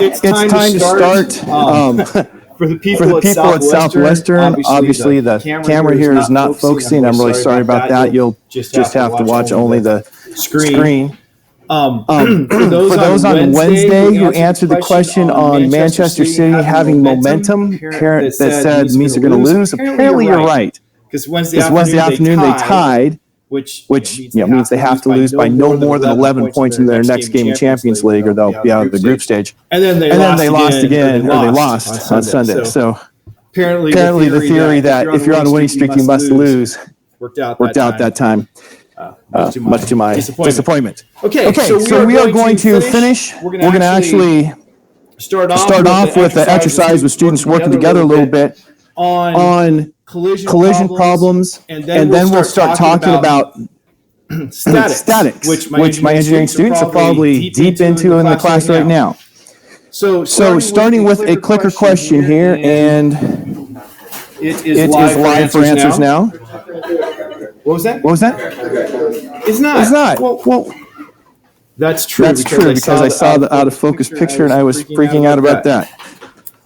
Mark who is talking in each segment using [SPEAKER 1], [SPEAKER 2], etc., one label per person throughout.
[SPEAKER 1] It's time to start. For the people at Southwestern, obviously the camera here is not focusing. I'm really sorry about that. You'll just have to watch only the screen. For those on Wednesday who answered the question on Manchester City having momentum, that said means they're going to lose, apparently you're right. Because Wednesday afternoon they tied, which means they have to lose by no more than 11 points in their next game in Champions League, or they'll be out of the group stage. And then they lost again, or they lost on Sunday. So apparently the theory that if you're on a winning streak, you must lose worked out that time. Much to my disappointment. Okay, so we are going to finish. We're going to actually start off with the exercise with students working together a little bit on collision problems, and then we'll start talking about statics, which my engineering students are probably deep into in the class right now. So starting with a clicker question here, and it is live for answers now. What was that? It's not. Well, that's true. Because I saw the out of focus picture and I was freaking out about that.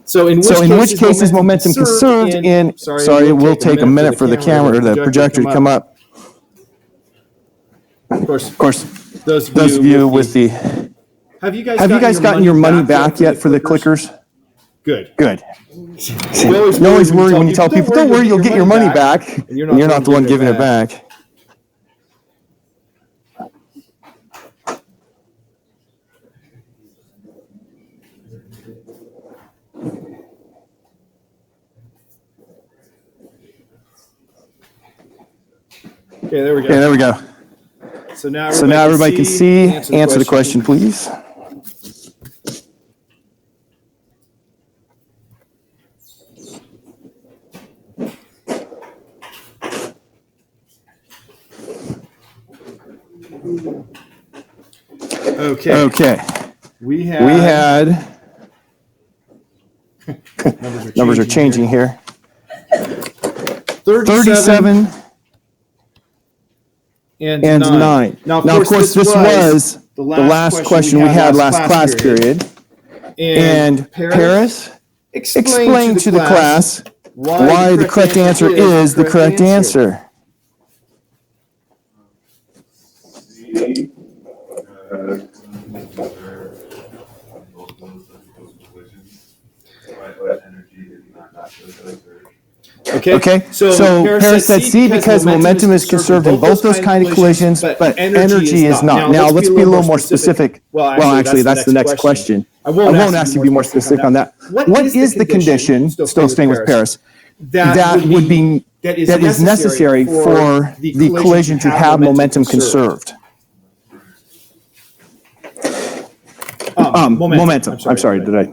[SPEAKER 1] So in which case is momentum conserved? And sorry, it will take a minute for the camera or the projector to come up. Of course, those of you with the. Have you guys gotten your money back yet for the clickers? Good. You always worry when you tell people, don't worry, you'll get your money back, and you're not the one giving it back. Okay, there we go. So now everybody can see. Answer the question, please. Okay. We had numbers are changing here. 37 and 9. Now, of course, this was the last question we had last class period. And Paris explained to the class why the correct answer is the correct answer. Okay. So Paris said C because momentum is conserved in both those kind of collisions, but energy is not. Now let's be a little more specific. Well, actually, that's the next question. I won't ask you to be more specific on that. What is the condition, still staying with Paris, that is necessary for the collision to have momentum conserved? Momentum. I'm sorry, did I?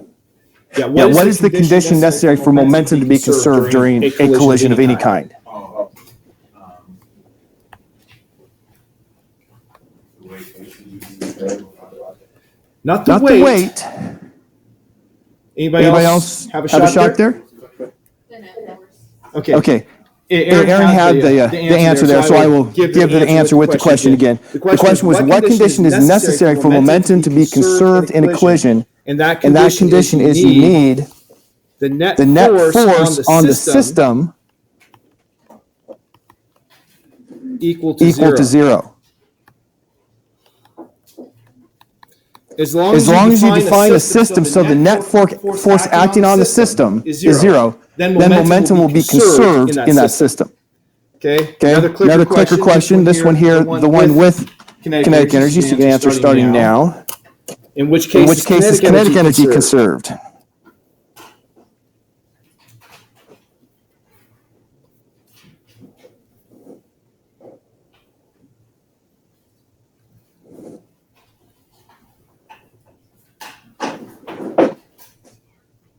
[SPEAKER 1] What is the condition necessary for momentum to be conserved during a collision of any kind? Not the weight. Anybody else have a shot there? Okay. Aaron had the answer there, so I will give the answer with the question again. The question was, what condition is necessary for momentum to be conserved in a collision? And that condition is you need the net force on the system equal to zero. As long as you define a system so the net force acting on the system is zero, then momentum will be conserved in that system. Okay. Another clicker question. This one here, the one with kinetic energy, so you can answer starting now. In which case is kinetic energy conserved?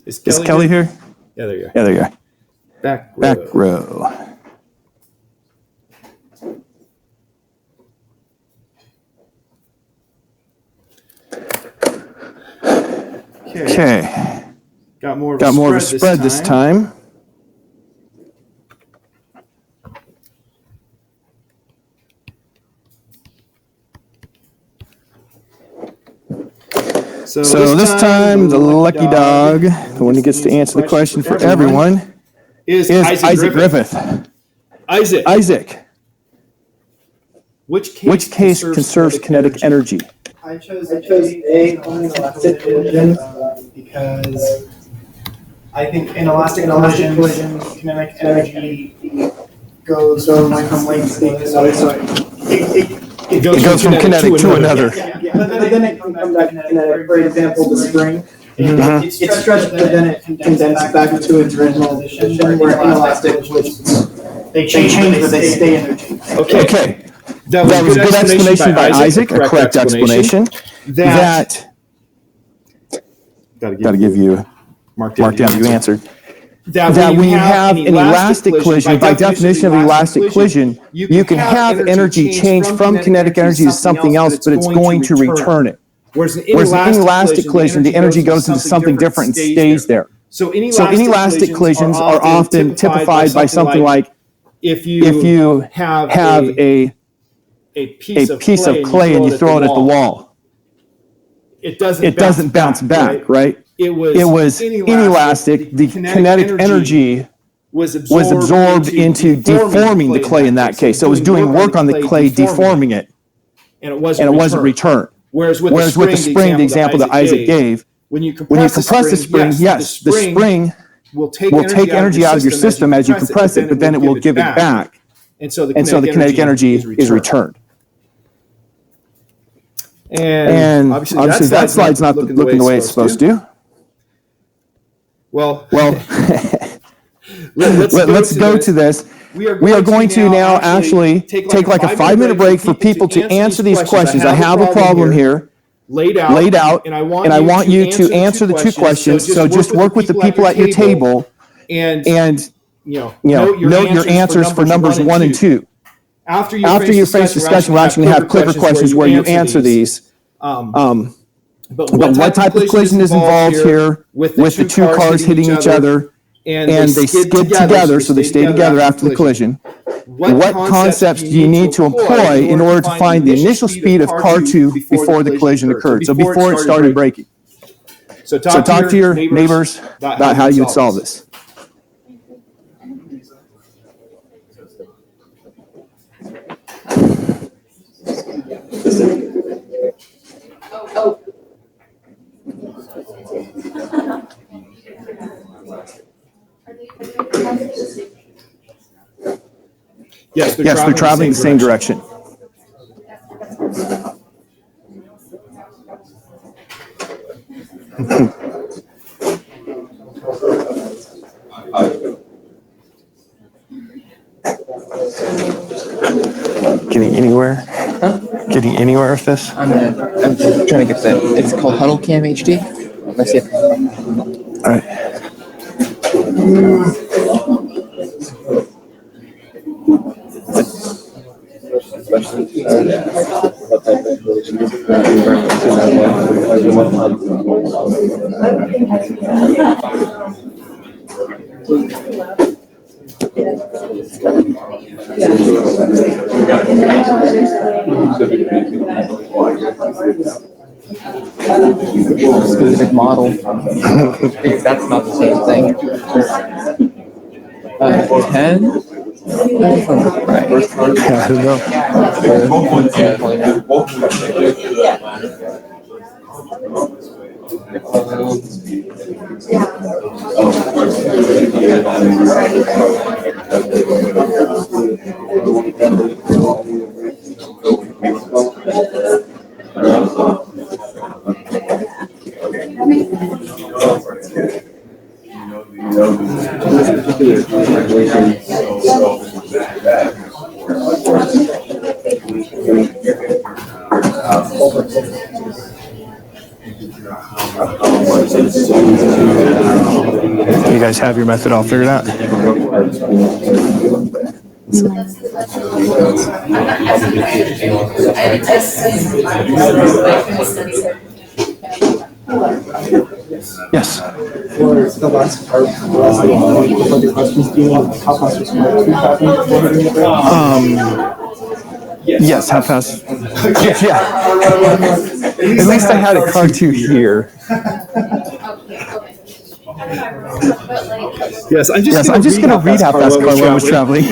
[SPEAKER 1] Is Kelly here? Yeah, there you go. Back row. Okay. Got more of a spread this time. So this time, the lucky dog, the one who gets to answer the question for everyone, is Isaac Griffith. Isaac. Which case conserves kinetic energy?
[SPEAKER 2] I chose A, inelastic collision, because I think inelastic collision, kinetic energy goes from one state to another, so
[SPEAKER 1] it goes from kinetic to another.
[SPEAKER 2] Yeah. But then it can come back to kinetic. For example, the spring. It's stretched, but then it condenses back to its original position, where inelastic collisions, they change, but they stay energy.
[SPEAKER 1] Okay. That was a good explanation by Isaac, a correct explanation. That got to give you mark down. You answered. That when you have an elastic collision, by definition of an elastic collision, you can have energy change from kinetic energy to something else, but it's going to return it. Whereas an inelastic collision, the energy goes into something different and stays there. So inelastic collisions are often typified by something like if you have a piece of clay and you throw it at the wall. It doesn't bounce back, right? It was inelastic. The kinetic energy was absorbed into deforming the clay in that case. So it was doing work on the clay, deforming it, and it wasn't returned. Whereas with the spring, the example that Isaac gave, when you compress the spring, yes, the spring will take energy out of your system as you compress it, but then it will give it back. And so the kinetic energy is returned. And obviously that slide's not looking the way it's supposed to.
[SPEAKER 3] Well,
[SPEAKER 1] let's go to this. We are going to now actually take like a 5-minute break for people to answer these questions. I have a problem here laid out, and I want you to answer the 2 questions. So just work with the people at your table and note your answers for numbers 1 and 2. After you face discussion, we're actually going to have clicker questions where you answer these. But what type of collision is involved here with the 2 cars hitting each other, and they skid together, so they stay together after the collision? What concepts do you need to employ in order to find the initial speed of car 2 before the collision occurred, so before it started braking? So talk to your neighbors about how you would solve this. Yes, they're traveling the same direction. Getting anywhere? Huh? Getting anywhere with this?
[SPEAKER 4] I'm trying to get that. It's called Huddle Cam HD. Let's see.
[SPEAKER 1] All right.
[SPEAKER 4] Specific model. Because that's not the same thing. 10? Right.
[SPEAKER 1] I don't know. You guys have your method all figured out? Yes.
[SPEAKER 2] For the last part, for the questions, do you want how fast was
[SPEAKER 1] Yes, how fast? Yeah. At least I had a car too here.
[SPEAKER 3] Yes, I'm
[SPEAKER 1] just going to read how fast Carlo was traveling.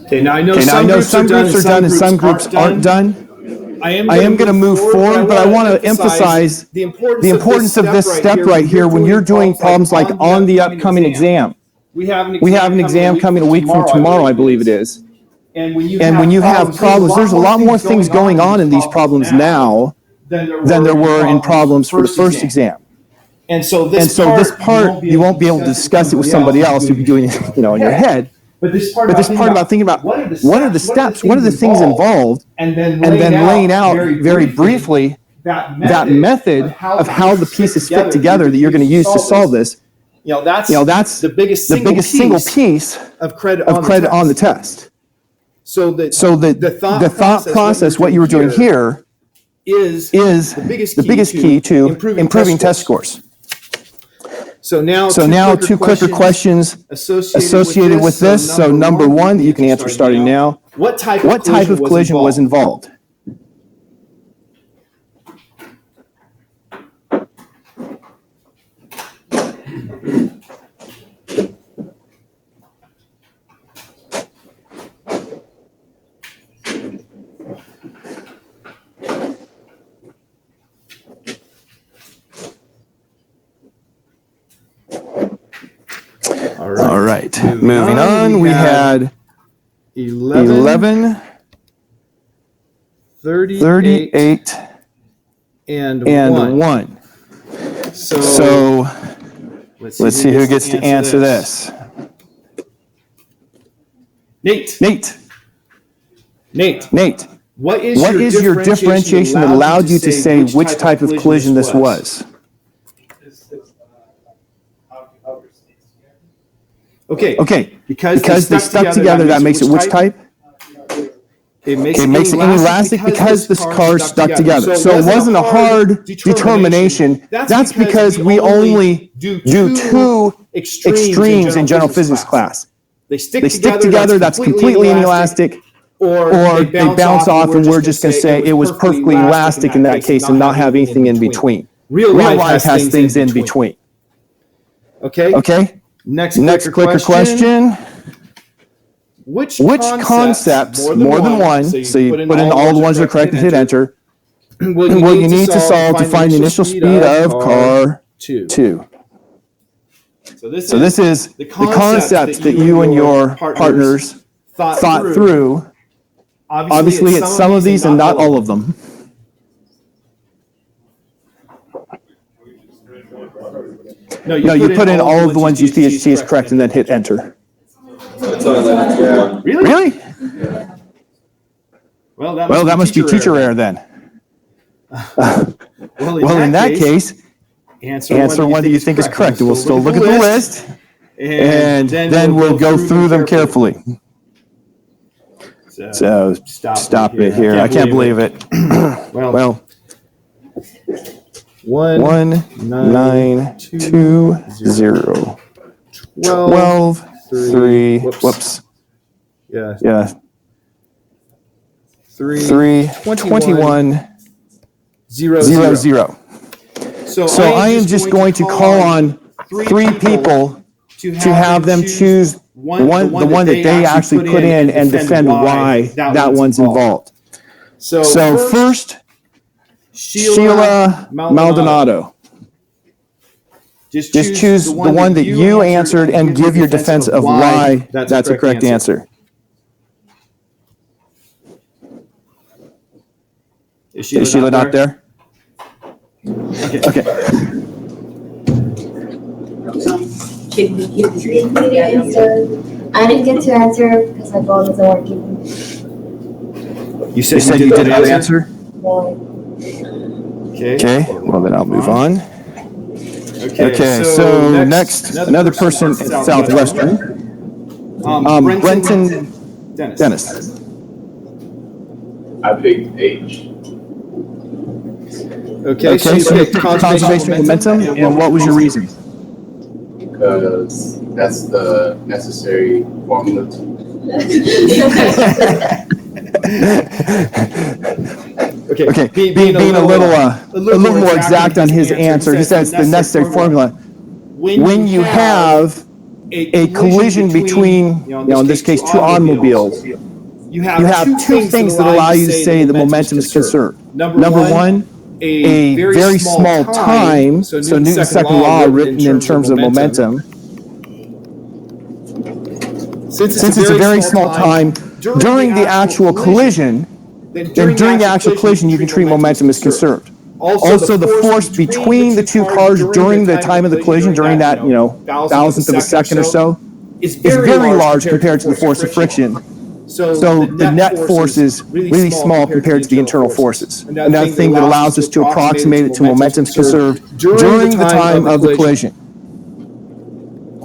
[SPEAKER 3] Okay, now I know
[SPEAKER 1] some groups are done and some groups aren't done. I am going to move forward, but I want to emphasize the importance of this step right here when you're doing problems like on the upcoming exam. We have an exam coming a week from tomorrow, I believe it is. And when you have problems, there's a lot more things going on in these problems now than there were in problems for the first exam. And so this part, you won't be able to discuss it with somebody else. You'll be doing it, in your head. But this part about thinking about what are the steps, what are the things involved, and then laying out very briefly that method of how the pieces fit together that you're going to use to solve this. That's the biggest single piece of credit on the test. So the thought process, what you were doing here, is the biggest key to improving test scores. So now two clicker questions associated with this. So number one that you can answer starting now. What type of collision was involved? All right. Moving on, we had 11, 38, and 1. So let's see who gets to answer this. Nate. What is your differentiation that allowed you to say which type of collision this was? Okay. Because they stuck together, that makes it which type? It makes it inelastic because this car stuck together. So it wasn't a hard determination. That's because we only do two extremes in general physics class. They stick together, that's completely inelastic, or they bounce off and we're just going to say it was perfectly elastic in that case and not have anything in between. Real life has things in between. Okay? Next clicker question. Which concepts, more than one, so you put in all the ones that are correct and hit enter, will you need to solve to find the initial speed of car 2? So this is the concepts that you and your partners thought through. Obviously, it's some of these and not all of them. No, you put in all of the ones you see is correct and then hit enter. Really? Well, that must be teacher error then. Well, in that case, answer one that you think is correct. We'll still look at the list, and then we'll go through them carefully. So stop it here. I can't believe it. Well. 1920 12 3 whoops yeah 321 00. So I am just going to call on 3 people to have them choose the one that they actually put in and defend why that one's involved. So first, Sheila Maldonado. Just choose the one that you answered and give your defense of why that's a correct answer. Is Sheila not there? Okay.
[SPEAKER 5] Can you read me the answer? I didn't get to answer because my phone isn't working.
[SPEAKER 1] You said you did not answer?
[SPEAKER 5] No.
[SPEAKER 1] Okay, well then I'll move on. Okay, so next, another person at Southwestern. Brenton Dennis.
[SPEAKER 6] I picked H.
[SPEAKER 3] Okay, so you picked
[SPEAKER 1] conservation of momentum, and what was your reason?
[SPEAKER 6] Because that's the necessary formula to.
[SPEAKER 1] Okay. Being a little more exact on his answer, he says the necessary formula. When you have a collision between, in this case, two automobiles, you have two things that allow you to say the momentum is conserved. Number one, a very small time, so Newton's second law written in terms of momentum. Since it's a very small time, during the actual collision, then during the actual collision, you can treat momentum as conserved. Also, the force between the two cars during the time of the collision, during that, thousandth of a second or so, is very large compared to the force of friction. So the net force is really small compared to the internal forces. Another thing that allows us to approximate it to momentum conserved during the time of the collision.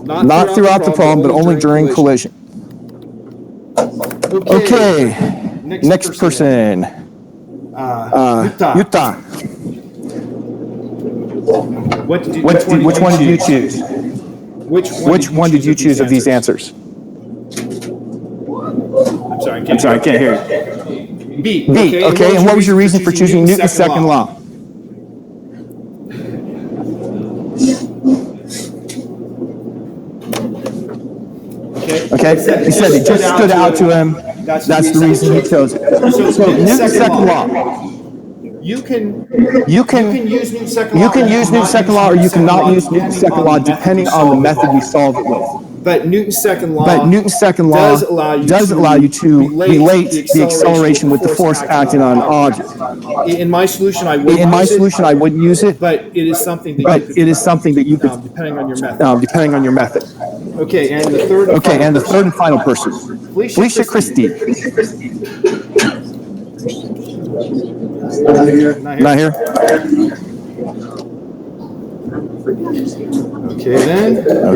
[SPEAKER 1] Not throughout the problem, but only during collision. Okay, next person. Utah. Which one did you choose? Which one did you choose of these answers?
[SPEAKER 3] I'm sorry,
[SPEAKER 1] I can't hear you.
[SPEAKER 3] B.
[SPEAKER 1] Okay, and what was your reason for choosing Newton's second law? Okay, he said it just stood out to him. That's the reason he chose it. So Newton's second law. You can use Newton's second law, or you cannot use Newton's second law depending on the method you solve it with.
[SPEAKER 3] But Newton's second law
[SPEAKER 1] does allow you to relate the acceleration with the force acting on an object.
[SPEAKER 3] In my solution, I
[SPEAKER 1] wouldn't use it.
[SPEAKER 3] But it is something that you could,
[SPEAKER 1] depending on your method.
[SPEAKER 3] Okay, and the third.
[SPEAKER 1] Okay, and the third and final person, Felicia Christie. Not here.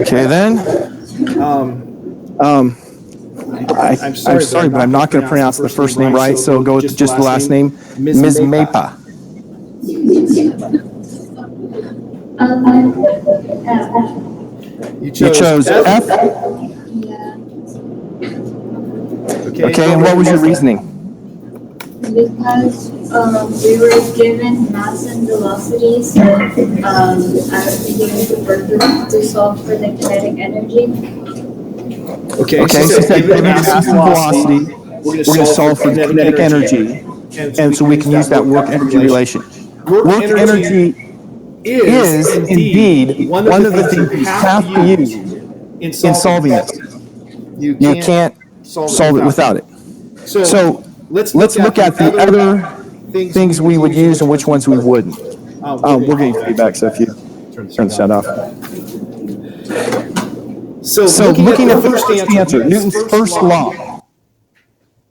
[SPEAKER 1] Okay then. I'm sorry, but I'm not going to pronounce the first name right, so go with just the last name, Ms. Mapa. You chose F? Okay, and what was your reasoning?
[SPEAKER 5] Because we were given mass and velocity, so I was given to solve for the kinetic energy.
[SPEAKER 1] Okay, so given mass and velocity, we're going to solve for kinetic energy, and so we can use that work-energy relation. Work energy is indeed one of the things you have to use in solving this. You can't solve it without it. So let's look at the other things we would use and which ones we wouldn't. We're getting feedback, so if you turn the sound off. So looking at the first answer, Newton's first law,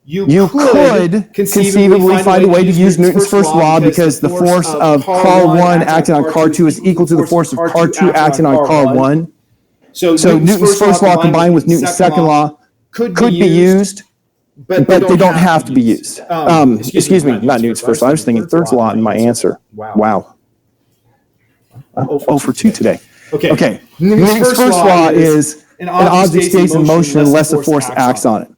[SPEAKER 1] you could conceivably find a way to use Newton's first law because the force of car 1 acting on car 2 is equal to the force of car 2 acting on car 1. So Newton's first law combined with Newton's second law could be used, but they don't have to be used. Excuse me, not Newton's first law. I was thinking third law in my answer. Wow. 0 for 2 today. Okay. Newton's first law is an object stays in motion unless a force acts on it.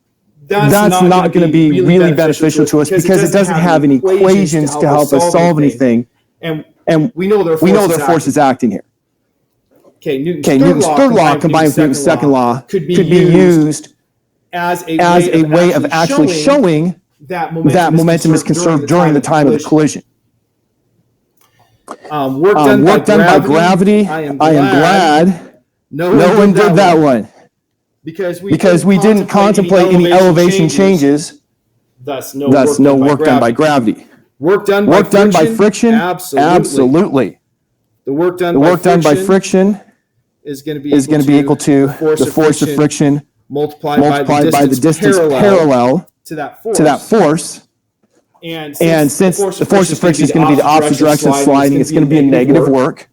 [SPEAKER 1] That's not going to be really beneficial to us because it doesn't have any equations to help us solve anything, and we know there are forces acting here. Okay, Newton's third law combined with Newton's second law could be used as a way of actually showing that momentum is conserved during the time of the collision. Work done by gravity. I am glad no one did that one. Because we didn't contemplate any elevation changes, thus no work done by gravity. Work done by friction? Absolutely. The work done by friction is going to be equal to the force of friction multiplied by the distance parallel to that force. And since the force of friction is going to be the opposite direction of sliding, it's going to be a negative work.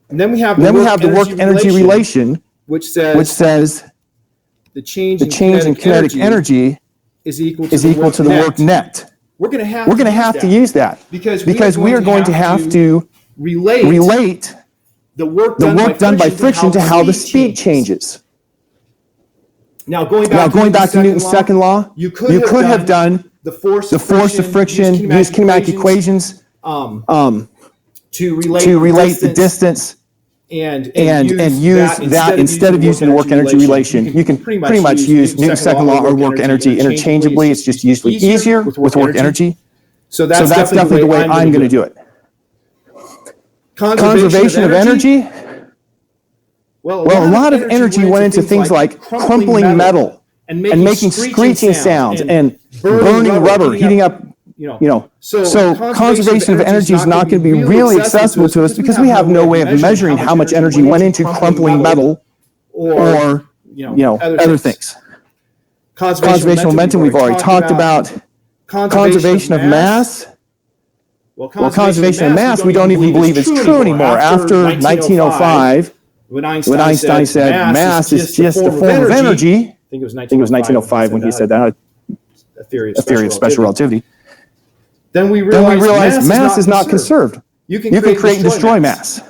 [SPEAKER 1] And then we have the work energy relation, which says
[SPEAKER 3] the change
[SPEAKER 1] the change in kinetic energy
[SPEAKER 3] is equal
[SPEAKER 1] is equal to the work net.
[SPEAKER 3] We're going to have
[SPEAKER 1] to use that because we are going to have to relate
[SPEAKER 3] the work
[SPEAKER 1] done by friction to how the speed changes.
[SPEAKER 3] Now, going back to
[SPEAKER 1] Newton's second law, you could have done
[SPEAKER 3] the force of
[SPEAKER 1] friction, use kinematic equations
[SPEAKER 3] to
[SPEAKER 1] relate the distance and use that instead of using the work energy relation. You can pretty much use Newton's second law or work energy interchangeably. It's just usually easier with work energy.
[SPEAKER 3] So
[SPEAKER 1] that's definitely the way I'm going to do it. Conservation of energy. Well, a lot of energy went into things like crumpling metal and making screeching sounds and burning rubber, heating up. So conservation of energy is not going to be really accessible to us because we have no way of measuring how much energy went into crumpling metal or other things. Conservation of momentum we've already talked about. Conservation of mass. Well, conservation of mass we don't even believe is true anymore. After 1905, when Einstein said mass is just a form of energy, I think it was 1905 when he said that, a theory of special relativity. Then we realized mass is not conserved. You can create and destroy mass.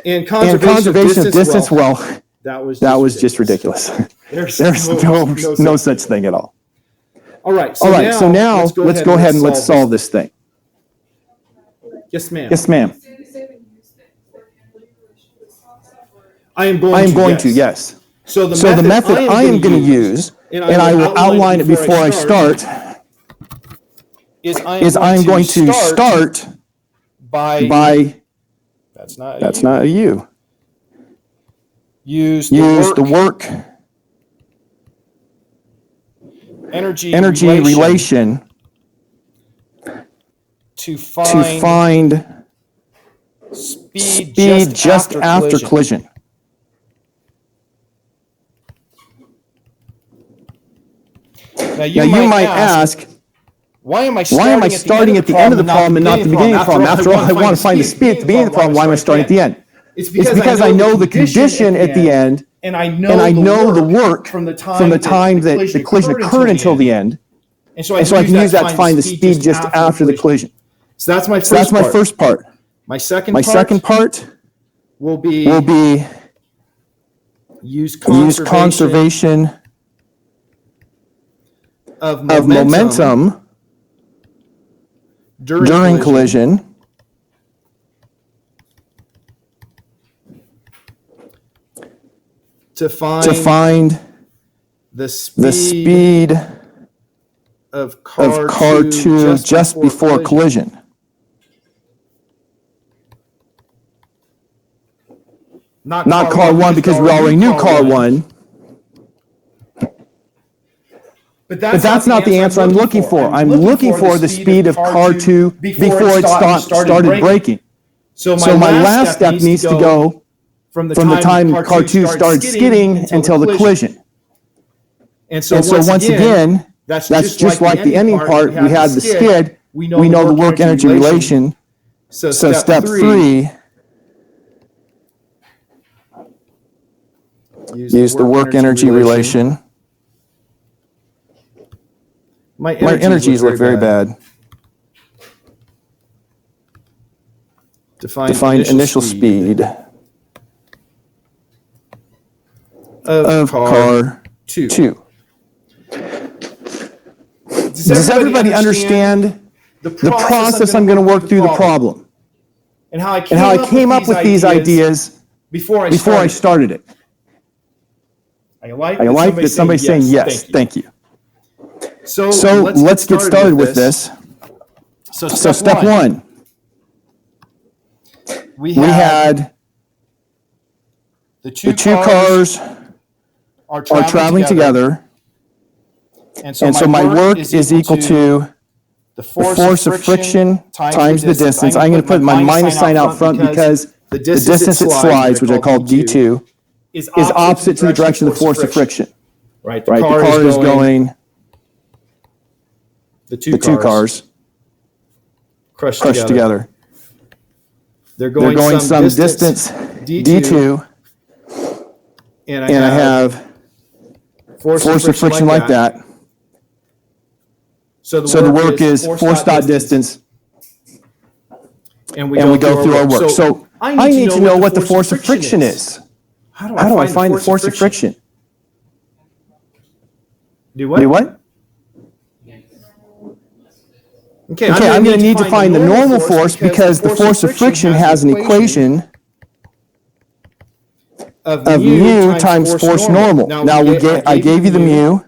[SPEAKER 1] And conservation of distance, well, that was just ridiculous. There's no such thing at all.
[SPEAKER 3] All right,
[SPEAKER 1] so now let's go ahead and let's solve this thing.
[SPEAKER 3] Yes, ma'am.
[SPEAKER 1] Yes, ma'am.
[SPEAKER 3] I am going to,
[SPEAKER 1] yes.
[SPEAKER 3] So the
[SPEAKER 1] method I am going to use, and I will outline it before I start, is I'm going to start by that's not a U.
[SPEAKER 3] Use
[SPEAKER 1] the work
[SPEAKER 3] energy
[SPEAKER 1] relation to find speed just after collision. Now you might ask, why am I starting at the end of the problem and not the beginning of the problem? After all, I want to find the speed at the beginning of the problem. Why am I starting at the end? It's because I know the condition at the end, and I know the work from the time that the collision occurred until the end. And so I can use that to find the speed just after the collision.
[SPEAKER 3] So that's my
[SPEAKER 1] first part.
[SPEAKER 3] My second
[SPEAKER 1] part
[SPEAKER 3] will be use
[SPEAKER 1] conservation of momentum during collision
[SPEAKER 3] to find
[SPEAKER 1] the speed
[SPEAKER 3] of car
[SPEAKER 1] 2 just before collision. Not car 1 because we already knew car 1. But that's not the answer I'm looking for. I'm looking for the speed of car 2 before it started braking. So my last step needs to go from the time car 2 started skidding until the collision. And so once again, that's just like the ending part. We had the skid. We know the work energy relation. So step 3, use the work energy relation. My energies look very bad. Define initial speed of car 2. Does everybody understand the process I'm going to work through the problem? And how I came up with these ideas before I started it? I like that somebody's saying yes, thank you. So let's get started with this. So step 1. We had the two cars are traveling together. And so my work is equal to the force of friction times the distance. I'm going to put my minus sign out front because the distance it slides, which I call d2, is opposite to the direction of the force of friction. Right? The car is going, the two cars crushed together. They're going some distance d2, and I have
[SPEAKER 3] force of friction like that.
[SPEAKER 1] So the work is force dot distance,
[SPEAKER 3] and
[SPEAKER 1] we go through our work. So I need to know what the force of friction is.
[SPEAKER 3] How do
[SPEAKER 1] I find the force of friction?
[SPEAKER 3] Do what?
[SPEAKER 1] Do what?
[SPEAKER 3] Okay,
[SPEAKER 1] I'm going to need to find the normal force because the force of friction has an equation of mu times force normal. Now I gave you the mu.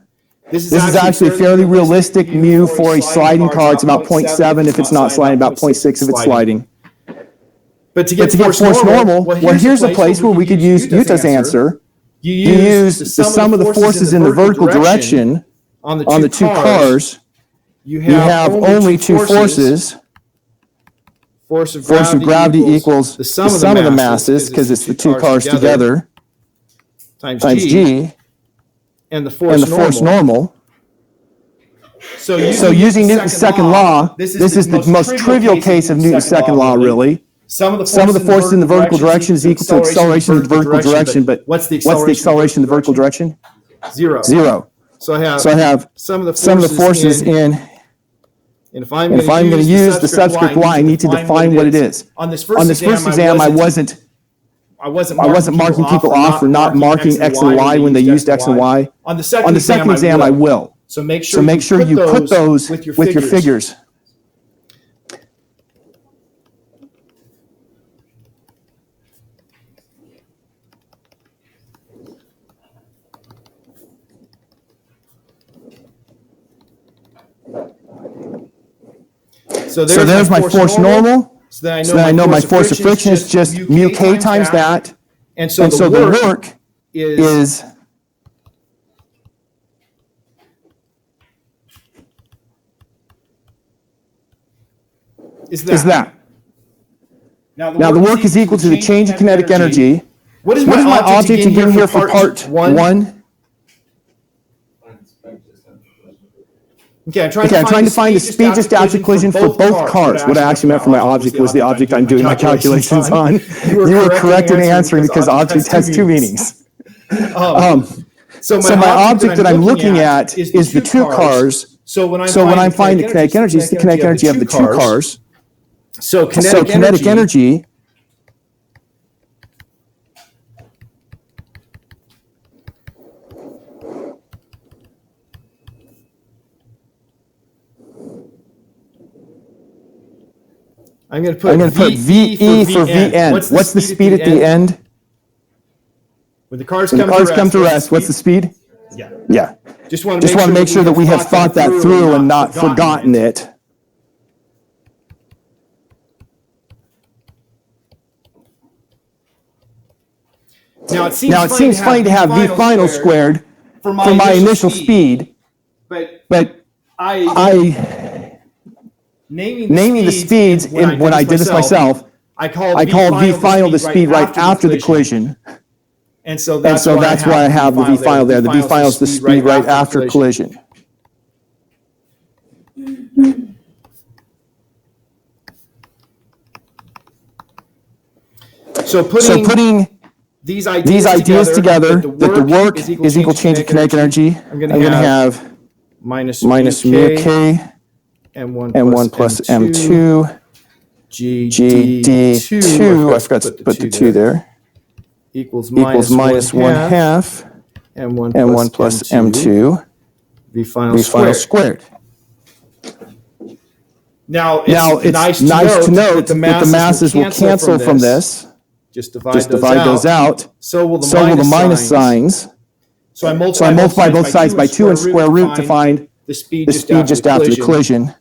[SPEAKER 1] This is actually a fairly realistic mu for a sliding car. It's about 0.7 if it's not sliding, about 0.6 if it's sliding.
[SPEAKER 3] But to get
[SPEAKER 1] force normal, well, here's a place where we could use Utah's answer. You use the sum of the forces in the vertical direction on the two cars. You have only two forces. Force of gravity equals the sum of the masses, because it's the two cars together, times g, and the force normal. So using Newton's second law, this is the most trivial case of Newton's second law, really. Sum of the forces in the vertical direction is equal to acceleration in the vertical direction, but what's the acceleration in the vertical direction? Zero. So I have some of the forces in, and if I'm going to use the subscript y, I need to define what it is. On this first exam, I wasn't marking people off for not marking x and y when they used x and y. On the second exam, I will. So make sure you put those with your figures.
[SPEAKER 3] So there's my force normal. So then I know my force of friction is just mu k times that. And so the work is that. Now the work is equal to the change in kinetic energy. What is my object again here for part 1? Okay, I'm trying to find the speed just after collision for both cars. What I actually meant for my object was the object I'm doing my calculations on. You were correct in answering because object has two meanings. So my object that I'm looking at is the two cars. So when I'm finding the kinetic energy, it's the kinetic energy of the two cars. So kinetic energy I'm going to put VE for VN. What's the speed at the end? When the cars come to rest, what's the speed? Yeah. Just want to make sure that we have thought that through and not forgotten it. Now it seems funny to have V final squared for my initial speed, but naming the speeds when I did this myself, I called V final the speed right after the collision. And so that's why I have the V final there. The V final is the speed right after collision. So putting these ideas together, that the work is equal to change in kinetic energy, I'm going to have minus mu k M1 plus M2 GD2, I forgot to put the 2 there, equals minus 1/2 M1 plus M2 V final squared. Now it's nice to note that the masses will cancel from this. Just divide those out. So will the minus signs. So I multiply both sides by 2 and square root to find the speed just after the collision.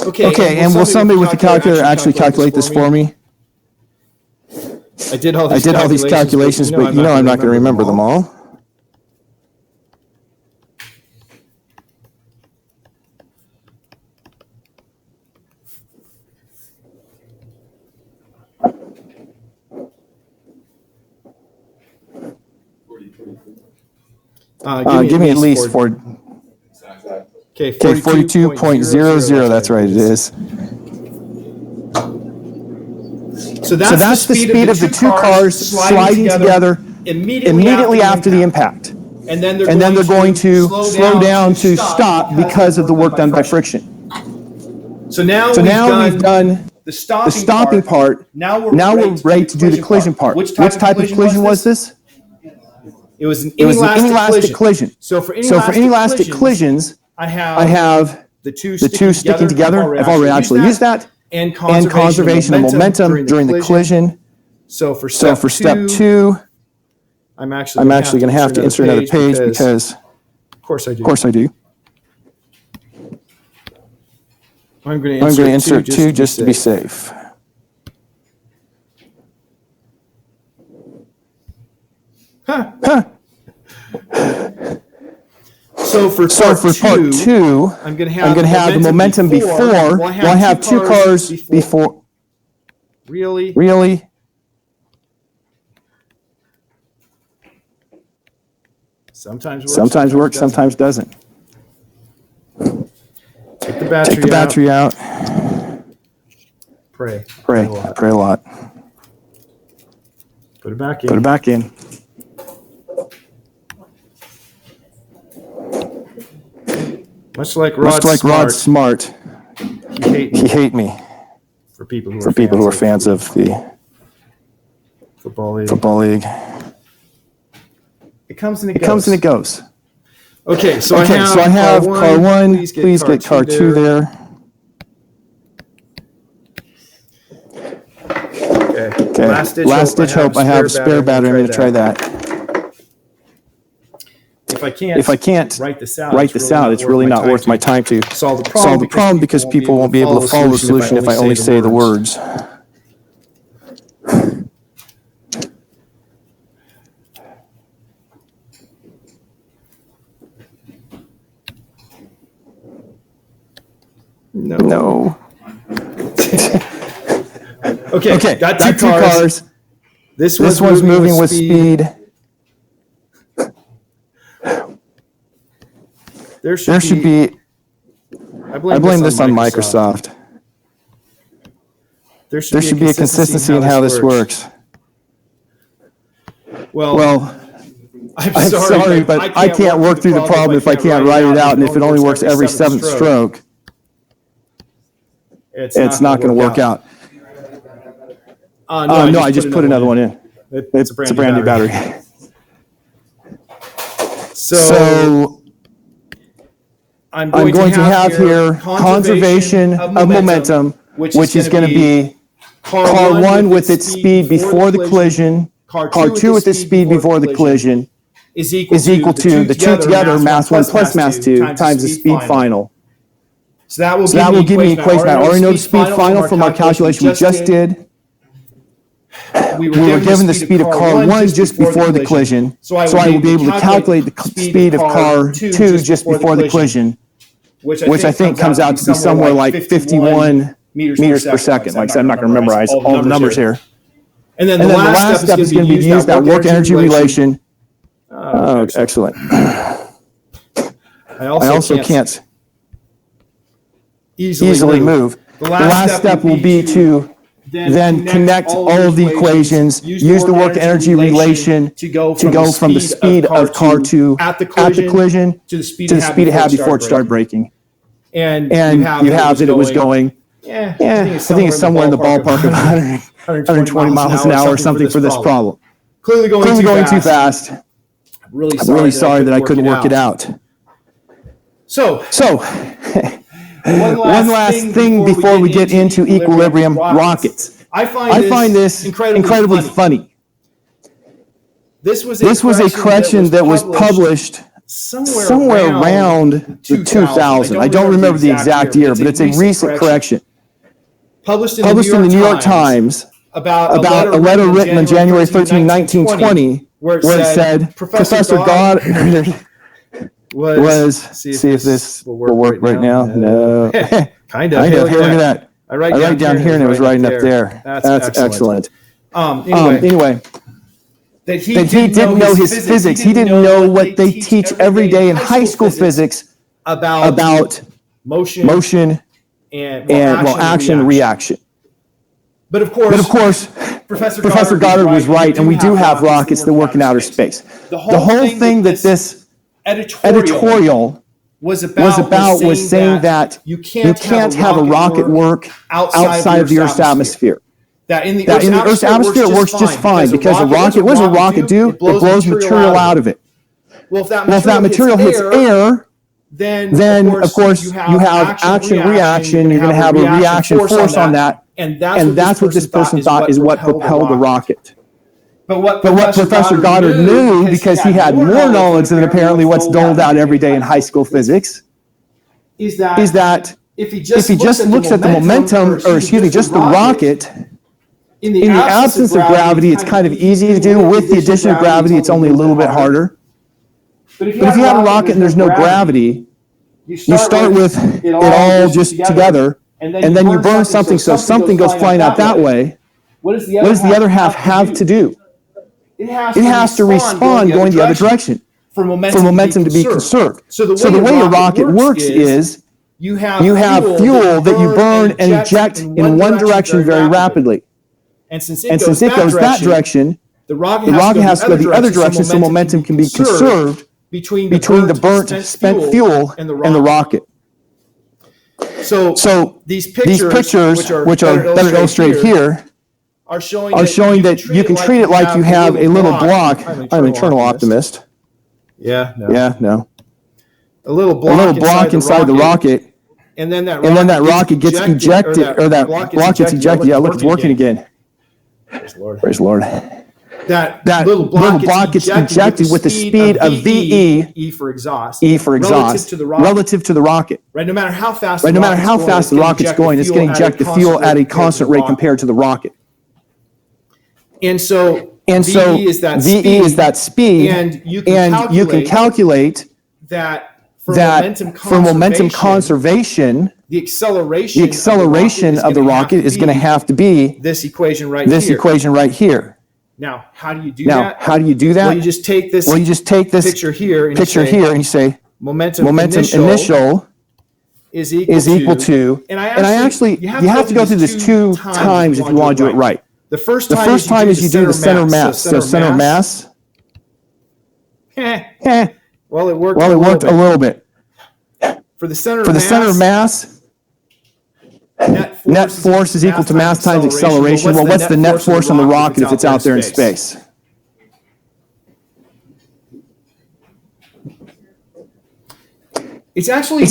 [SPEAKER 3] Okay, and will somebody with the calculator actually calculate this for me? I did all these calculations, but you know I'm not going to remember them all. Give me at least 4. Okay, 42.00, that's right, it is. So that's the speed of the two cars sliding together immediately after the impact.
[SPEAKER 2] And then
[SPEAKER 3] they're going to slow down to stop because of the work done by friction.
[SPEAKER 2] So now we've done the stopping part. Now we're
[SPEAKER 3] ready to do the collision part. Which type of collision was this?
[SPEAKER 2] It was an
[SPEAKER 3] inelastic collision.
[SPEAKER 2] So for
[SPEAKER 3] inelastic collisions,
[SPEAKER 2] I
[SPEAKER 3] have
[SPEAKER 2] the two
[SPEAKER 3] sticking together. I've already actually used that.
[SPEAKER 2] And
[SPEAKER 3] conservation of momentum during the collision.
[SPEAKER 2] So for
[SPEAKER 3] step two, I'm actually going to have to insert another page because,
[SPEAKER 2] of course I do. I'm going to
[SPEAKER 3] insert two just to be safe.
[SPEAKER 2] So for
[SPEAKER 3] part two, I'm going to have the momentum before. Well, I have two cars before. Really? Sometimes works, sometimes doesn't.
[SPEAKER 2] Take the
[SPEAKER 3] battery out.
[SPEAKER 2] Pray
[SPEAKER 3] a lot.
[SPEAKER 2] Put it back in. Much like Rod
[SPEAKER 3] Smart, he hate me.
[SPEAKER 2] For people
[SPEAKER 3] who are fans of the football league.
[SPEAKER 2] It comes and
[SPEAKER 3] it goes.
[SPEAKER 2] Okay, so I
[SPEAKER 3] have car one. Please get car two there. Okay. Last ditch hope. I have a spare battery. I'm going to try that. If I can't write this out, it's really not worth my time to solve the problem because people won't be able to follow the solution if I only say the words. No. Okay, got two cars. This one's moving with speed. There should be. I blame this on Microsoft. There should be a consistency in how this works.
[SPEAKER 2] Well,
[SPEAKER 3] I'm sorry, but I can't work through the problem if I can't write it out, and if it only works every seventh stroke, it's not going to work out. No, I just put another one in. It's a brand new battery.
[SPEAKER 2] So I'm going to have here conservation of momentum, which is going to be
[SPEAKER 3] car one with its speed before the collision, car two with its speed before the collision is equal to the two together, mass one plus mass two, times the speed final.
[SPEAKER 2] So that will give me an equation.
[SPEAKER 3] I already know the speed final from our calculation we just did. We were given the speed of car one just before the collision, so I will be able to calculate the speed of car two just before the collision, which I think comes out to be somewhere like 51 meters per second. Like I said, I'm not going to memorize all the numbers here.
[SPEAKER 2] And then the last step is going to be
[SPEAKER 3] use that work energy relation. Oh, excellent.
[SPEAKER 2] I also can't
[SPEAKER 3] easily move. The last step will be to then connect all of the equations, use the work energy relation to go from the speed of car two at the collision to the speed it had before it started braking.
[SPEAKER 2] And
[SPEAKER 3] you have that it was going, I think it's somewhere in the ballpark of 120 miles an hour or something for this problem.
[SPEAKER 2] Clearly going
[SPEAKER 3] too fast. I'm really sorry that I couldn't work it out.
[SPEAKER 2] So
[SPEAKER 3] one last thing before we get into equilibrium rockets.
[SPEAKER 2] I find this
[SPEAKER 3] incredibly funny.
[SPEAKER 2] This was
[SPEAKER 3] a correction that was published somewhere around the 2000. I don't remember the exact year, but it's a recent correction.
[SPEAKER 2] Published in
[SPEAKER 3] the New York Times about a letter written on January 13, 1920, where it said, Professor Goddard was, see if this will work right now. No.
[SPEAKER 2] Kind of.
[SPEAKER 3] Here, look at that. I write down here and it was writing up there. That's excellent. Anyway, that he didn't know his physics. He didn't know what they teach every day in high school physics about motion and action and reaction.
[SPEAKER 2] But of course,
[SPEAKER 3] Professor Goddard was right, and we do have rockets that work in outer space. The whole thing that this editorial was saying that you can't have a rocket work outside of the Earth's atmosphere. That in the Earth's atmosphere it works just fine because a rocket, what does a rocket do? It blows material out of it. Well, if that material hits air, then of course you have action-reaction. You're going to have a reaction force on that, and that's what this person thought is what propelled the rocket. But what Professor Goddard knew, because he had more knowledge than apparently what's doled out every day in high school physics, is that if he just looks at the momentum, or excuse me, just the rocket, in the absence of gravity, it's kind of easy to do. With the addition of gravity, it's only a little bit harder. But if you have a rocket and there's no gravity, you start with it all just together, and then you burn something, so something goes flying out that way. What does the other half have to do? It has to respond going the other direction for momentum to be conserved. So the way a rocket works is you have fuel that you burn and eject in one direction very rapidly. And since it goes that direction, the rocket has to go the other direction so momentum can be conserved between the burnt spent fuel and the rocket. So these pictures, which are better illustrated here, are showing that you can treat it like you have a little block. I'm an eternal optimist.
[SPEAKER 2] Yeah, no.
[SPEAKER 3] A little block inside the rocket, and then that rocket gets ejected, or that block gets ejected. Yeah, look, it's working again. Praise the Lord. That little block gets ejected with the speed of VE,
[SPEAKER 2] E for exhaust,
[SPEAKER 3] relative to the rocket.
[SPEAKER 2] Right, no matter how fast
[SPEAKER 3] the rocket's going, it's going to eject the fuel at a constant rate compared to the rocket.
[SPEAKER 2] And so
[SPEAKER 3] VE is that speed, and you can calculate
[SPEAKER 2] that
[SPEAKER 3] for momentum conservation, the acceleration of the rocket is going to have to be
[SPEAKER 2] this equation right
[SPEAKER 3] here.
[SPEAKER 2] Now, how do you do that?
[SPEAKER 3] Well,
[SPEAKER 2] you just take this picture here and
[SPEAKER 3] you say momentum initial
[SPEAKER 2] is equal to,
[SPEAKER 3] and I actually, you have to go through this 2 times if you want to do it right.
[SPEAKER 2] The first
[SPEAKER 3] time is you do the center mass. So center mass.
[SPEAKER 2] Well, it worked
[SPEAKER 3] a little bit.
[SPEAKER 2] For the center
[SPEAKER 3] mass, net force is equal to mass times acceleration. Well, what's the net force on the rocket if it's out there in space?
[SPEAKER 2] It's actually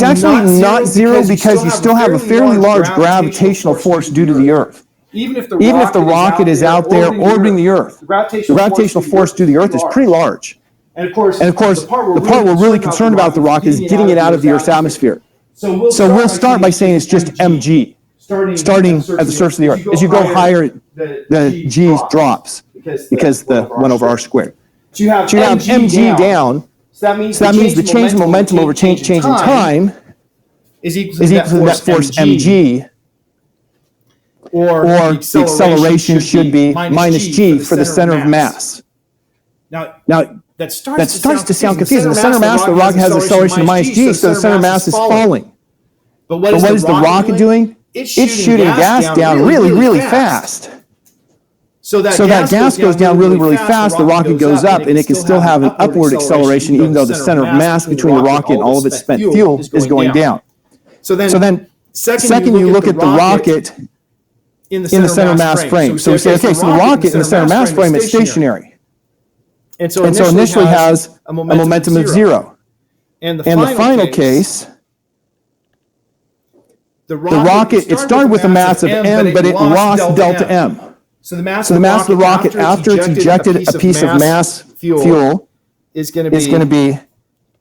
[SPEAKER 3] not zero because you still have a fairly large gravitational force due to the Earth.
[SPEAKER 2] Even if the
[SPEAKER 3] rocket is out there orbiting the Earth, the gravitational force due to the Earth is pretty large.
[SPEAKER 2] And of course,
[SPEAKER 3] the part we're really concerned about the rocket is getting it out of the Earth's atmosphere. So we'll start by saying it's just mg, starting at the surface of the Earth. As you go higher, the g drops because the 1 over r squared. So you have mg down. So that means the change in momentum over change in time is equal to the net force mg. Or the acceleration should be minus g for the center of mass. Now that starts to sound confusing. The center of mass of the rocket has acceleration of minus g, so the center of mass is falling. But what is the rocket doing? It's shooting gas down really, really fast. So that gas goes down really, really fast, the rocket goes up, and it can still have an upward acceleration even though the center of mass between the rocket and all of its spent fuel is going down. So then second you look at the rocket in the center mass frame. So we say, okay, so the rocket in the center mass frame is stationary. And so initially has a momentum of 0. And the final case, the rocket, it started with a mass of m, but it lost delta m. So the mass of the rocket after it's ejected a piece of mass fuel is going to be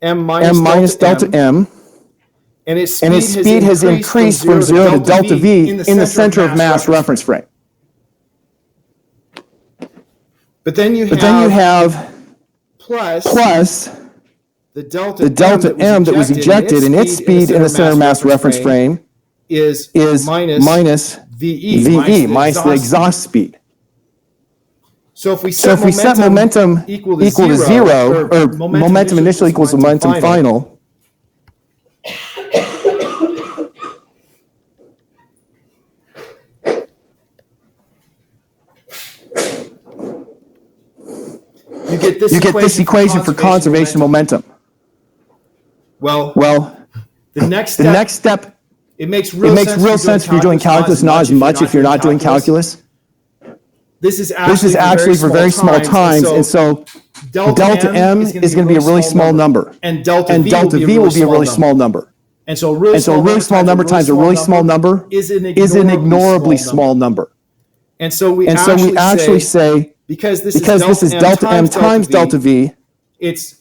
[SPEAKER 3] m minus delta m. And its speed has increased from 0 to delta v in the center of mass reference frame. But then you have plus the delta m that was ejected, and its speed in the center of mass reference frame is minus VE, minus the exhaust speed. So if we set momentum equal to 0, or momentum initial equals momentum final,
[SPEAKER 2] You get this equation for conservation momentum. Well, the next step, it makes real sense if you're doing calculus, not as much if you're not doing calculus. This is actually for very small times, and so delta M is going to be a really small number, and delta V will be a really small number. And so a really small number times a really small number is an ignorably small number. And so we actually say, because this is delta M times delta V, it's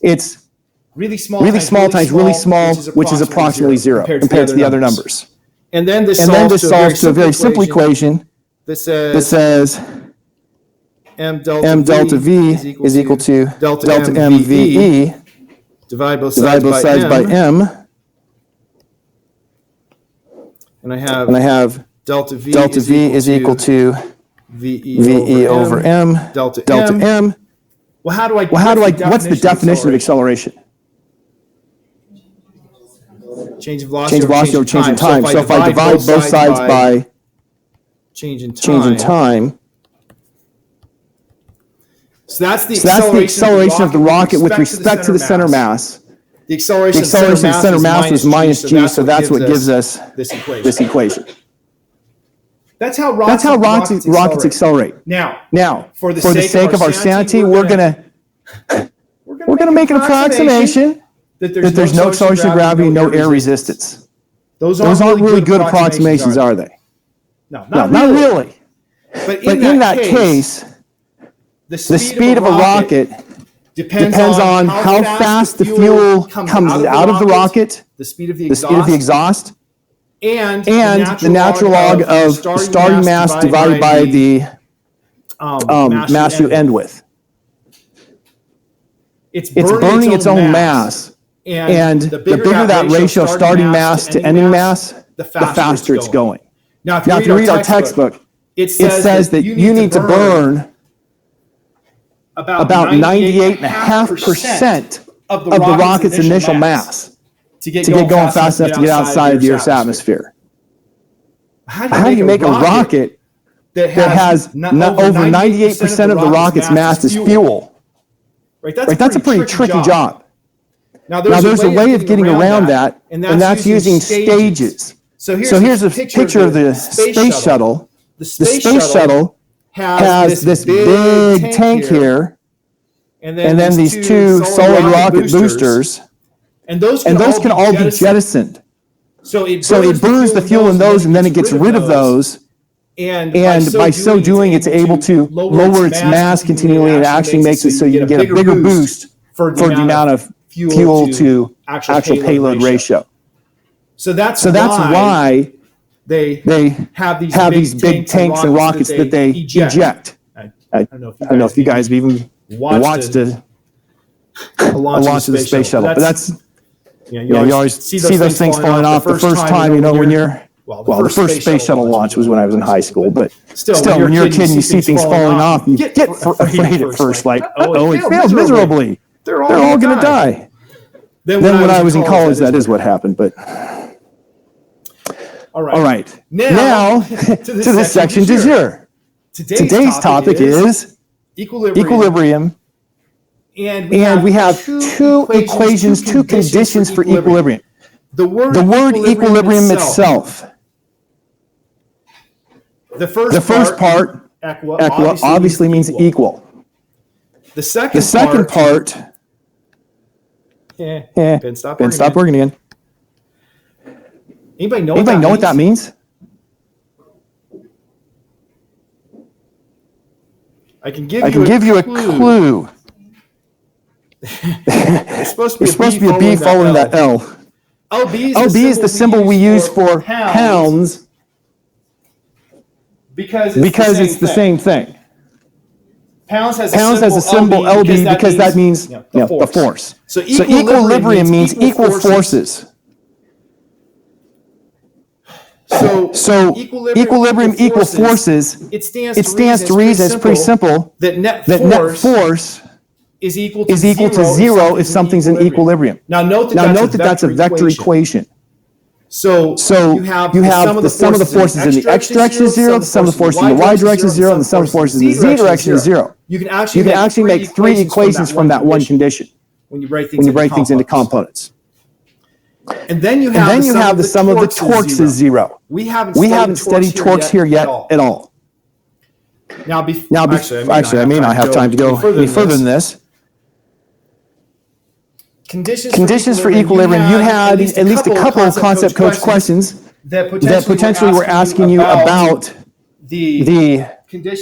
[SPEAKER 2] really small times really small, which is approximately 0 compared to the other numbers. And then this solves to a very simple equation that says M delta V is equal to delta MVE, divide both sides by M. And I have delta V is equal to VE over M, delta M. What's the definition of acceleration? Change of velocity over change in time. So if I divide both sides by change in time, so that's the acceleration of the rocket with respect to the center mass. The acceleration of the center mass is minus g, so that's what gives us this equation. That's how rockets accelerate. Now, for the sake of our sanity, we're gonna make an approximation that there's no acceleration of gravity, no air resistance. Those aren't really good approximations, are they? No, not really. But in that case, the speed of a rocket depends on how fast the fuel comes out of the rocket, the speed of the exhaust, and the natural log of the starting mass divided by the mass you end with. It's burning its own mass, and the bigger that ratio of starting mass to ending mass, the faster it's going. Now, if you read our textbook, it says that you need to burn about 98.5% of the rocket's initial mass to get going fast enough to get outside of the Earth's atmosphere. How do you make a rocket that has over 98% of the rocket's mass as fuel? Right, that's a pretty tricky job. Now, there's a way of getting around that, and that's using stages. So here's a picture of the space shuttle. The space shuttle has this big tank here, and then these two solid rocket boosters, and those can all be jettisoned. So it burns the fuel in those, and then it gets rid of those, and by so doing, it's able to lower its mass continually, and actually makes it so you can get a bigger boost for the amount of fuel to actual payload ratio. So that's why they have these big tanks and rockets that they eject. I don't know if you guys have even watched a launch of the space shuttle, but that's you always see those things falling off the first time. When you're the first space shuttle launch was when I was in high school, but still, when you're a kid and you see things falling off, you get afraid at first, like, it failed miserably. They're all going to die. Then when I was in college, that is what happened, but. All right. Now to this section du jour. Today's topic is equilibrium. And we have two equations, two conditions for equilibrium. The word equilibrium itself. The first part, equa, obviously means equal. The second part, Ben, stop working again. Anybody know what that means? I can give you a clue. It's supposed to be a B following that L. LB is the symbol we use for pounds because it's the same thing. Pounds has a symbol LB because that means the force. So equilibrium means equal forces. So equilibrium equal forces, it stands to reason, it's pretty simple, that net force is equal to zero if something's in equilibrium. Now note that that's a vector equation. So you have the sum of the forces in the x direction is 0, the sum of the forces in the y direction is 0, and the sum of the forces in the z direction is 0. You can actually make three equations from that one condition when you break things into components. And then you have the sum of the torques is 0. We haven't studied torques here yet at all. Actually, I may not have time to go any further than this. Conditions for equilibrium, you had at least a couple of concept coach questions that potentially were asking you about the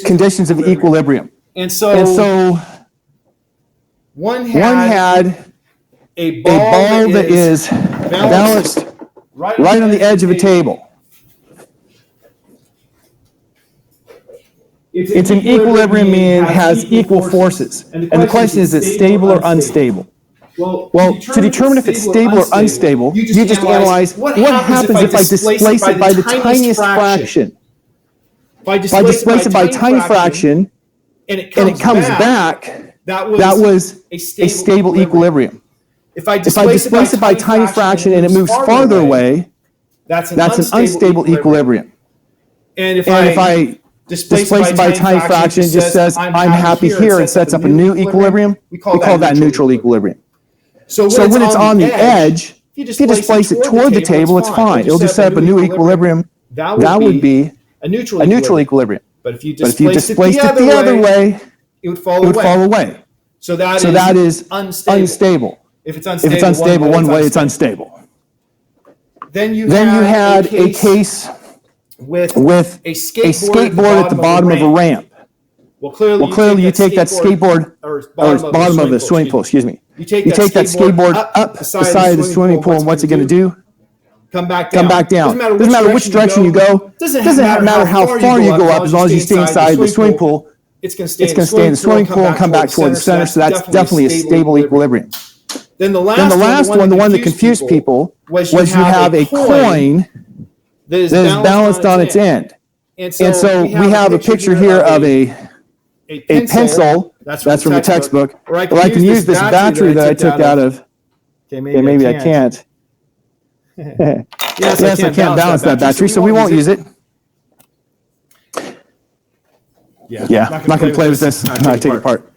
[SPEAKER 2] conditions of equilibrium. And so one had a ball that is balanced right on the edge of a table. It's an equilibrium, meaning it has equal forces. And the question is it stable or unstable? Well, to determine if it's stable or unstable, you just analyze what happens if I displace it by the tiniest fraction. If I displace it by a tiny fraction and it comes back, that was a stable equilibrium. If I displace it by a tiny fraction and it moves farther away, that's an unstable equilibrium. And if I displace it by a tiny fraction, it just says I'm happy here and sets up a new equilibrium, we call that neutral equilibrium. So when it's on the edge, if you displace it toward the table, it's fine. It'll just set up a new equilibrium. That would be a neutral equilibrium. But if you displaced it the other way, it would fall away. So that is unstable. If it's unstable one way, it's unstable. Then you had a case with a skateboard at the bottom of a ramp. Well, clearly you take that skateboard, or bottom of the swimming pool, excuse me. You take that skateboard up the side of the swimming pool, and what's it going to do? Come back down. Doesn't matter which direction you go. Doesn't matter how far you go up, as long as you stay inside the swimming pool. It's going to stay in the swimming pool and come back toward the center, so that's definitely a stable equilibrium. Then the last one, the one that confused people, was you have a coin that is balanced on its end. And so we have a picture here of a pencil, that's from the textbook, or I can use this battery that I took out of, maybe I can't. Yes, I can't balance that battery, so we won't use it. Yeah, I'm not going to play with this. I'm not take it apart.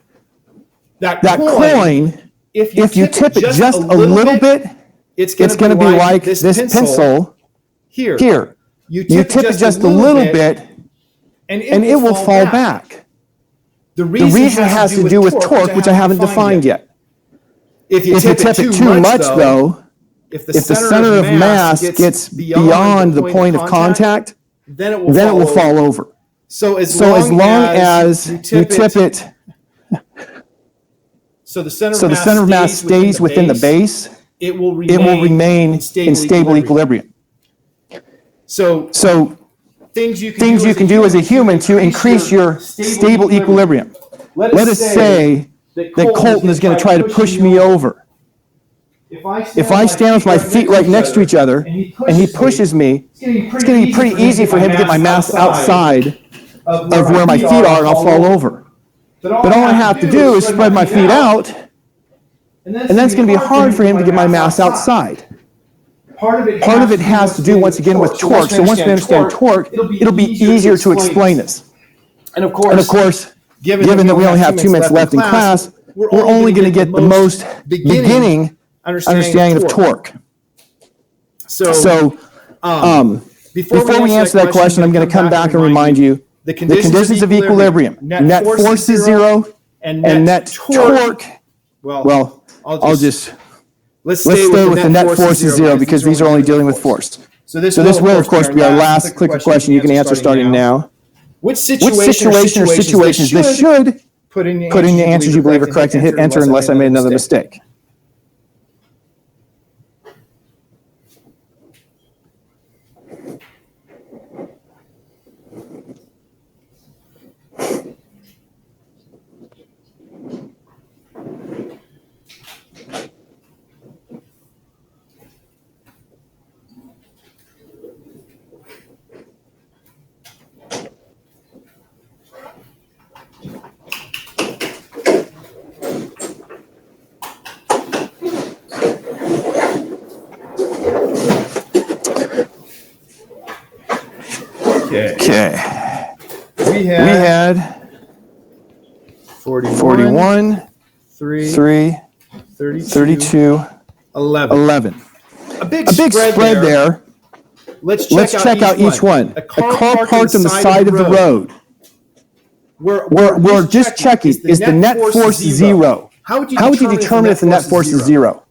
[SPEAKER 2] That coin, if you tip it just a little bit, it's going to be like this pencil here. You tip it just a little bit, and it will fall back. The reason has to do with torque, which I haven't defined yet. If you tip it too much, though, if the center of mass gets beyond the point of contact, then it will fall over. So as long as you tip it, so the center of mass stays within the base, it will remain in stable equilibrium. So things you can do as a human to increase your stable equilibrium. Let us say that Colton is going to try to push me over. If I stand with my feet right next to each other and he pushes me, it's going to be pretty easy for him to get my mass outside of where my feet are and I'll fall over. But all I have to do is spread my feet out, and then it's going to be hard for him to get my mass outside. Part of it has to do, once again, with torque. So once we understand torque, it'll be easier to explain this. And of course, given that we only have 2 minutes left in class, we're only going to get the most beginning understanding of torque. So before we answer that question, I'm going to come back and remind you the conditions of equilibrium. Net force is 0, and net torque, well, let's stay with the net force is 0 because these are only dealing with force. So this will, of course, be our last clicker question you can answer starting now. Which situation or situations this should put in the answers you believe are correct and hit enter unless I made another mistake.
[SPEAKER 1] Okay.
[SPEAKER 2] We
[SPEAKER 1] We
[SPEAKER 2] had
[SPEAKER 1] had
[SPEAKER 2] 41, 3,
[SPEAKER 1] 3,
[SPEAKER 2] 32,
[SPEAKER 1] 32,
[SPEAKER 2] 11.
[SPEAKER 1] 11.
[SPEAKER 2] A big
[SPEAKER 1] Spread there.
[SPEAKER 2] Let's
[SPEAKER 1] Check out each one.
[SPEAKER 2] A
[SPEAKER 1] A car parked on the side of the road. We're just checking, is the net force zero?
[SPEAKER 2] How would
[SPEAKER 1] you determine if the net force is zero?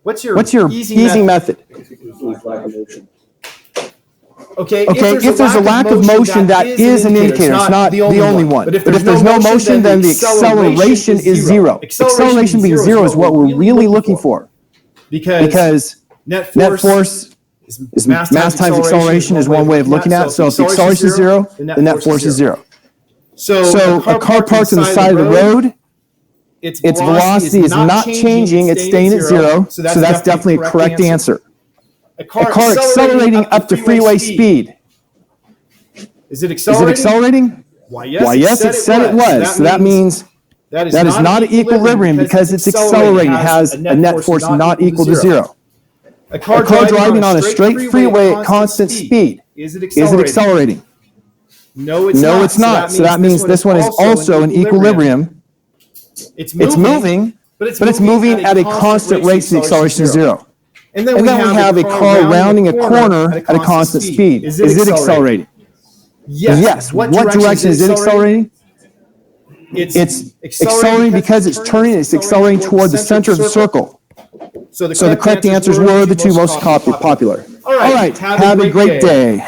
[SPEAKER 2] What's your
[SPEAKER 1] easy method?
[SPEAKER 2] Okay,
[SPEAKER 1] if there's a lack of motion, that is an indicator. It's not the only one. But if there's no motion, then the acceleration is zero. Acceleration being zero is what we're really looking for.
[SPEAKER 2] Because
[SPEAKER 1] net force is mass times acceleration is one way of looking at it. So if the acceleration is zero, the net force is zero. So a car parked on the side of the road, its velocity is not changing, it's staying at zero. So that's definitely a correct answer. A car accelerating up to freeway speed.
[SPEAKER 2] Is it
[SPEAKER 1] Is it accelerating?
[SPEAKER 2] Why,
[SPEAKER 1] yes, it said it was. So that means that is not an equilibrium because it's accelerating. It has a net force not equal to zero. A car driving on a straight freeway at constant speed. Is it accelerating?
[SPEAKER 2] No,
[SPEAKER 1] it's not. So that means this one is also in equilibrium.
[SPEAKER 2] It's
[SPEAKER 1] moving, but it's moving at a constant rate so the acceleration is zero.
[SPEAKER 2] And then
[SPEAKER 1] we have a car rounding a corner at a constant speed. Is it accelerating? Yes. What direction is it accelerating? It's accelerating because it's turning. It's accelerating toward the center of the circle. So the correct answers were the two most popular. All right. Have a great day.